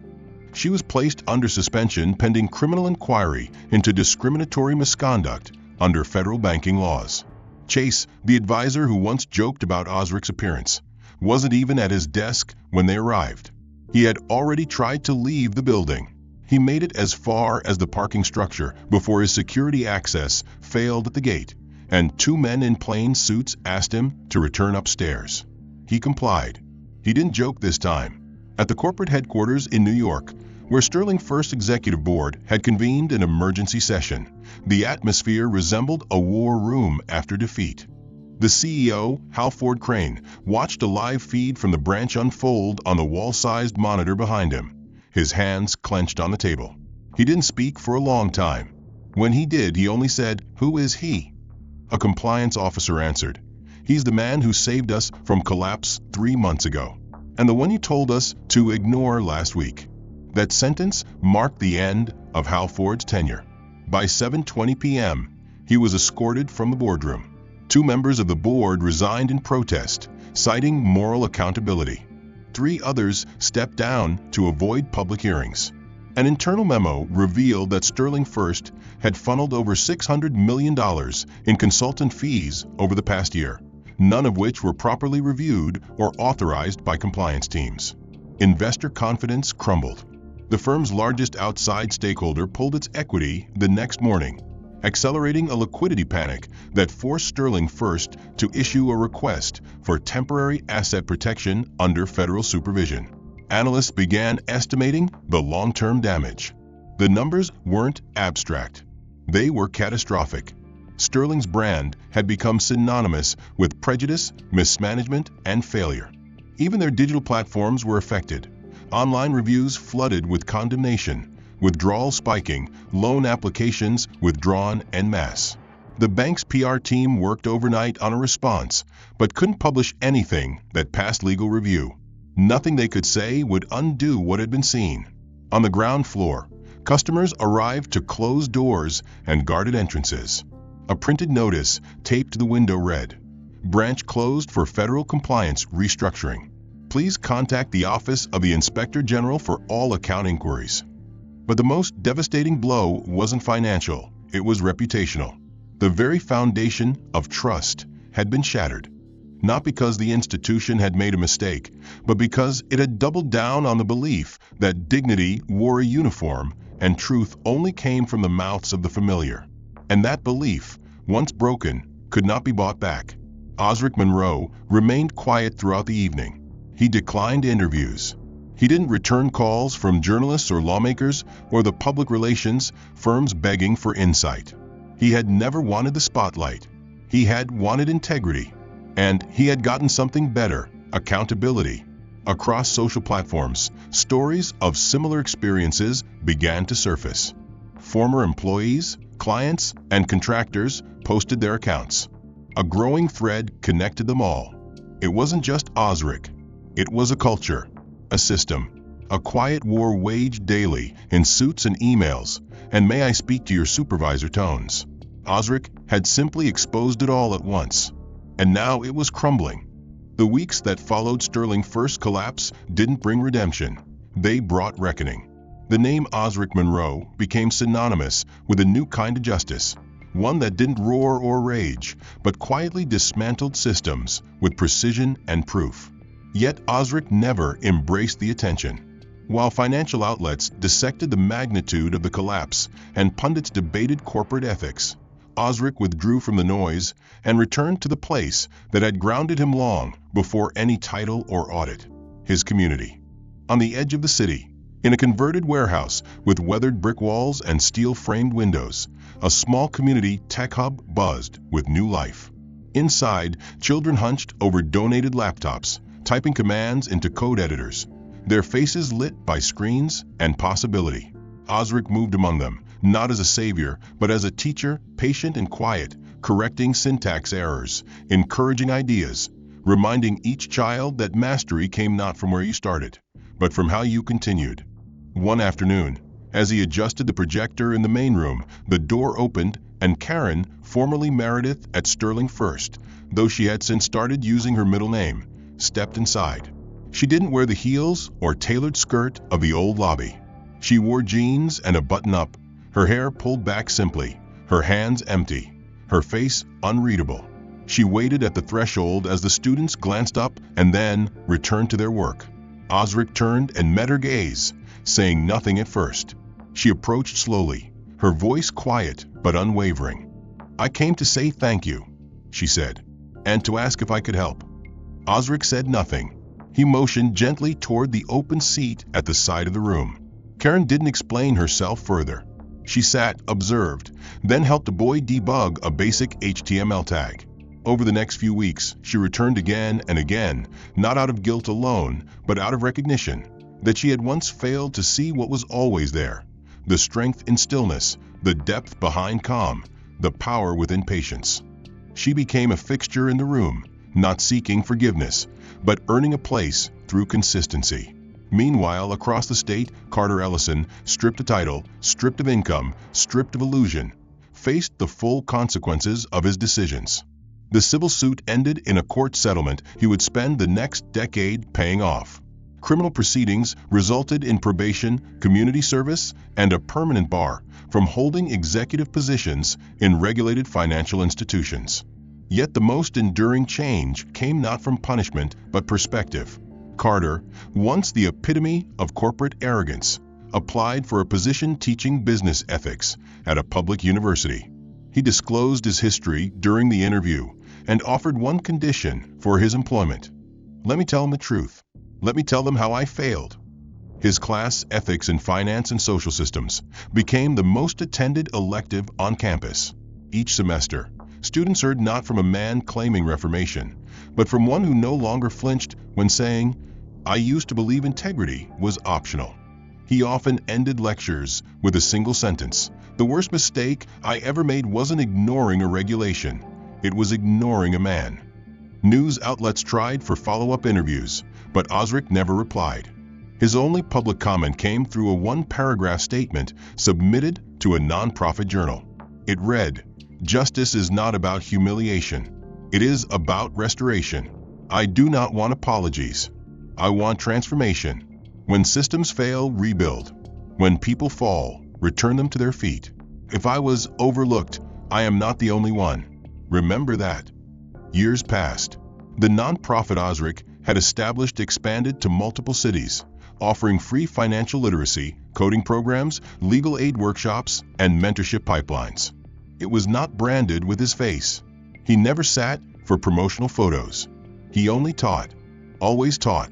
She was placed under suspension pending criminal inquiry into discriminatory misconduct under federal banking laws. Chase, the advisor who once joked about Osric's appearance, wasn't even at his desk when they arrived. He had already tried to leave the building. He made it as far as the parking structure before his security access failed at the gate, and 2 men in plain suits asked him to return upstairs. He complied. He didn't joke this time. At the corporate headquarters in New York, where Sterling First Executive Board had convened an emergency session, the atmosphere resembled a war room after defeat. The CEO, Halford Crane, watched a live feed from the branch unfold on the wall-sized monitor behind him, his hands clenched on the table. He didn't speak for a long time. When he did, he only said, "Who is he?" A compliance officer answered, "He's the man who saved us from collapse 3 months ago, and the one you told us to ignore last week." That sentence marked the end of Halford's tenure. By 7:20 p.m., he was escorted from the boardroom. 2 members of the board resigned in protest, citing moral accountability. 3 others stepped down to avoid public hearings. An internal memo revealed that Sterling First had funneled over $600 million in consultant fees over the past year, none of which were properly reviewed or authorized by compliance teams. Investor confidence crumbled. The firm's largest outside stakeholder pulled its equity the next morning, accelerating a liquidity panic that forced Sterling First to issue a request for temporary asset protection under federal supervision. Analysts began estimating the long-term damage. The numbers weren't abstract. They were catastrophic. Sterling's brand had become synonymous with prejudice, mismanagement, and failure. Even their digital platforms were affected. Online reviews flooded with condemnation, withdrawals spiking, loan applications withdrawn en masse. The bank's PR team worked overnight on a response, but couldn't publish anything that passed legal review. Nothing they could say would undo what had been seen. On the ground floor, customers arrived to close doors and guarded entrances. A printed notice taped to the window read, "Branch closed for federal compliance restructuring. Please contact the Office of the Inspector General for all account inquiries." But the most devastating blow wasn't financial, it was reputational. The very foundation of trust had been shattered. Not because the institution had made a mistake, but because it had doubled down on the belief that dignity wore a uniform and truth only came from the mouths of the familiar. And that belief, once broken, could not be bought back. Osric Monroe remained quiet throughout the evening. He declined interviews. He didn't return calls from journalists or lawmakers or the public relations firms begging for insight. He had never wanted the spotlight. He had wanted integrity. And he had gotten something better: accountability. Across social platforms, stories of similar experiences began to surface. Former employees, clients, and contractors posted their accounts. A growing thread connected them all. It wasn't just Osric. It was a culture, a system, a quiet war waged daily in suits and emails, and "may I speak to your supervisor" tones. Osric had simply exposed it all at once. And now it was crumbling. The weeks that followed Sterling's first collapse didn't bring redemption. They brought reckoning. The name Osric Monroe became synonymous with a new kind of justice, one that didn't roar or rage, but quietly dismantled systems with precision and proof. Yet Osric never embraced the attention. While financial outlets dissected the magnitude of the collapse and pundits debated corporate ethics, Osric withdrew from the noise and returned to the place that had grounded him long before any title or audit: his community. On the edge of the city, in a converted warehouse with weathered brick walls and steel-framed windows, a small community tech hub buzzed with new life. Inside, children hunched over donated laptops, typing commands into code editors, their faces lit by screens and possibility. Osric moved among them, not as a savior, but as a teacher, patient and quiet, correcting syntax errors, encouraging ideas, reminding each child that mastery came not from where you started, but from how you continued. One afternoon, as he adjusted the projector in the main room, the door opened and Karen, formerly Meredith at Sterling First, though she had since started using her middle name, stepped inside. She didn't wear the heels or tailored skirt of the old lobby. She wore jeans and a button-up, her hair pulled back simply, her hands empty, her face unreadable. She waited at the threshold as the students glanced up and then returned to their work. Osric turned and met her gaze, saying nothing at first. She approached slowly, her voice quiet but unwavering. "I came to say thank you," she said, "and to ask if I could help." Osric said nothing. He motioned gently toward the open seat at the side of the room. Karen didn't explain herself further. She sat, observed, then helped a boy debug a basic HTML tag. Over the next few weeks, she returned again and again, not out of guilt alone, but out of recognition that she had once failed to see what was always there: the strength in stillness, the depth behind calm, the power within patience. She became a fixture in the room, not seeking forgiveness, but earning a place through consistency. Meanwhile, across the state, Carter Ellison, stripped of title, stripped of income, stripped of illusion, faced the full consequences of his decisions. The civil suit ended in a court settlement he would spend the next decade paying off. Criminal proceedings resulted in probation, community service, and a permanent bar from holding executive positions in regulated financial institutions. Yet the most enduring change came not from punishment but perspective. Carter, once the epitome of corporate arrogance, applied for a position teaching business ethics at a public university. He disclosed his history during the interview and offered one condition for his employment: "Let me tell them the truth. Let me tell them how I failed." His class, Ethics in Finance and Social Systems, became the most attended elective on campus. Each semester, students heard not from a man claiming reformation, but from one who no longer flinched when saying, "I used to believe integrity was optional." He often ended lectures with a single sentence: "The worst mistake I ever made wasn't ignoring a regulation, it was ignoring a man." News outlets tried for follow-up interviews, but Osric never replied. His only public comment came through a one-paragraph statement submitted to a nonprofit journal. It read, "Justice is not about humiliation. It is about restoration. I do not want apologies. I want transformation. When systems fail, rebuild." When people fall, return them to their feet. If I was overlooked, I am not the only one. Remember that. Years passed. The nonprofit Osric had expanded to multiple cities, offering free financial literacy, coding programs, legal aid workshops, and mentorship pipelines. It was not branded with his face. He never sat for promotional photos. He only taught, always taught.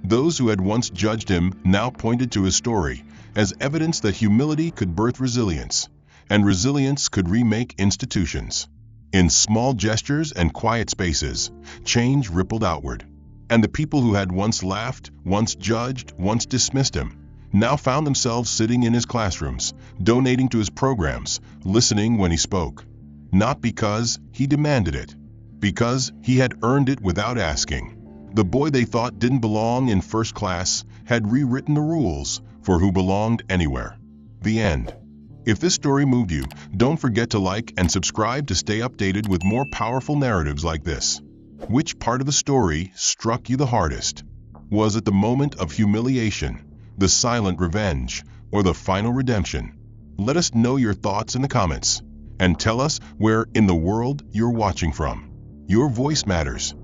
Those who had once judged him now pointed to his story as evidence that humility could birth resilience, and resilience could remake institutions. In small gestures and quiet spaces, change rippled outward. And the people who had once laughed, once judged, once dismissed him, now found themselves sitting in his classrooms, donating to his programs, listening when he spoke. Not because he demanded it, because he had earned it without asking. The boy they thought didn't belong in first class had rewritten the rules for who belonged anywhere. The end. If this story moved you, don't forget to like and subscribe to stay updated with more powerful narratives like this. Which part of the story struck you the hardest? Was it the moment of humiliation, the silent revenge, or the final redemption? Let us know your thoughts in the comments, and tell us where in the world you're watching from. Your voice matters.